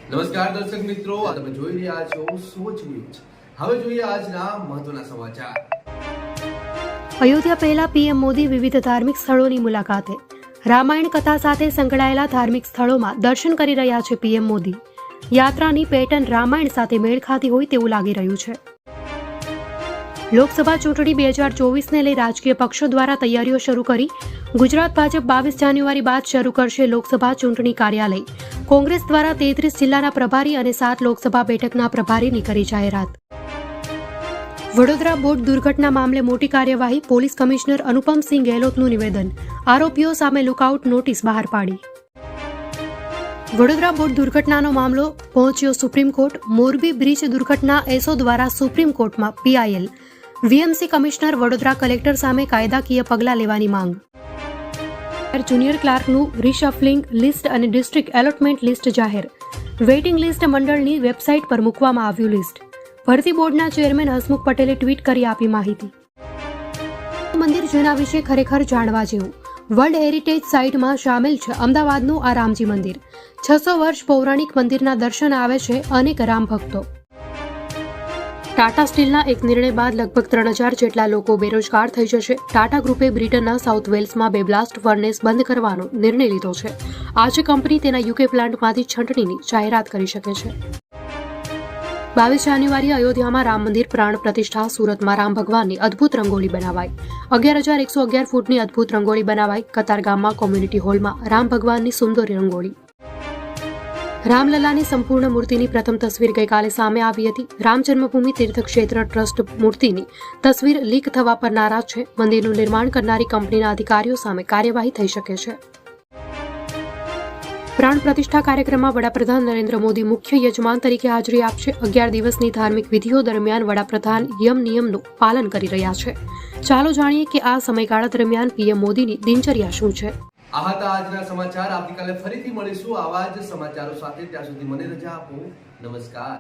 નમસ્કાર દર્શક મિત્રો, તમે જોઈ રહ્યા છો સોચ ન્યૂઝ। હવે જોઈએ આજના મહત્વના સમાચાર। અયોધ્યા પહેલા પીએમ મોદી વિવિધ ધાર્મિક સ્થળોની મુલાકાતે। રામાયણ કથા સાથે સંકળાયેલા ધાર્મિક સ્થળોમાં દર્શન કરી રહ્યા છે પીએમ મોદી। યાત્રાની પેટર્ન રામાયણ સાથે મેળ ખાતી હોય તેવું લાગી રહ્યું છે। લોકસભા ચૂંટણી 2024ને લઈ રાજકીય પક્ષો દ્વારા તૈયારીઓ શરૂ કરી। ગુજરાત ભાજપ 22 જાન્યુઆરી બાદ શરૂ કરશે લોકસભા ચૂંટણી કાર્યાલય। કોંગ્રેસ દ્વારા 33 જિલ્લાના પ્રભારી અને 7 લોકસભા બેઠકના પ્રભારીની કરી જાહેરાત। વડોદરા બોટ દુર્ઘટના મામલે મોટી કાર્યવાહી। પોલીસ કમિશનર અનુપમસિંહ ગેહલોતનું નિવેદન। આરોપીઓ સામે લુકઆઉટ નોટિસ બહાર પાડી। વડોદરા બોટ દુર્ઘટનાનો મામલો પહોંચ્યો સુપ્રીમ કોર્ટ। મોરબી બ્રિજ દુર્ઘટના એસો દ્વારા સુપ્રીમ કોર્ટમાં PIL. VMC commissioner Vadodara collector સામે કાયદાકીય પગલાં લેવાની માંગ। જુનિયર ક્લાર્કનું રિશફલિંગ લિસ્ટ અને ડિસ્ટ્રિક્ટ એલોટમેન્ટ લિસ્ટ જાહેર। વેઇટિંગ લિસ્ટ મંડળની વેબસાઇટ પર મૂકવામાં આવ્યું લિસ્ટ। ભરતી બોર્ડના ચેરમેન હસમુખ પટેલે ટ્વીટ કરી આપી માહિતી। મંદિર જેના વિશે ખરેખર જાણવા જેવું। વર્લ્ડ હેરિટેજ સાઇટમાં સામેલ છે અમદાવાદનું આ રામજી મંદિર। 600 વર્ષ પૌરાણિક મંદિરના દર્શન આવે છે અનેક રામ ભક્તો। ટાટા સ્ટીલના એક નિર્ણય બાદ લગભગ 3000 જેટલા લોકો બેરોજગાર થઈ જશે। ટાટા ગ્રુપે બ્રિટનના સાઉથ વેલ્સમાં 2 બ્લાસ્ટ ફર્નેસ બંધ કરવાનો નિર્ણય લીધો છે। આજે કંપની તેના યુકે પ્લાન્ટમાંથી છંટણીની જાહેરાત કરી શકે છે। 22 જાન્યુઆરીએ અયોધ્યામાં રામ મંદિર પ્રાણ પ્રતિષ્ઠા। સુરતમાં રામ ભગવાનની અદ્ભુત રંગોળી બનાવાઈ। 11111 ફૂટની અદ્ભુત રંગોળી બનાવાઈ। કતારગામમાં કોમ્યુનિટી હોલમાં રામ ભગવાનની સુંદર રંગોળી। રામલલાની સંપૂર્ણ મૂર્તિની પ્રથમ તસવીર ગઈકાલે સામે આવી હતી। રામ જન્મભૂમિ તીર્થક્ષેત્ર ટ્રસ્ટ મૂર્તિની તસવીર લીક થવા પર નારાજ છે। મંદિરનું નિર્માણ કરનારી કંપનીના અધિકારીઓ સામે કાર્યવાહી થઈ શકે છે। પ્રાણ પ્રતિષ્ઠા કાર્યક્રમમાં વડાપ્રધાન નરેન્દ્ર મોદી મુખ્ય યજમાન તરીકે હાજરી આપશે। 11 દિવસની ધાર્મિક વિધિઓ દરમિયાન વડાપ્રધાન નિયમનું પાલન કરી રહ્યા છે। ચાલો જાણીએ કે આ સમયગાળા દરમિયાન પીએમ મોદીની દિનચર્યા શું છે। આ હતા આજના સમાચાર। આવતીકાલે ફરીથી મળીશું આવા જ સમાચારો સાથે। ત્યાં સુધી મને રજા આપો। નમસ્કાર।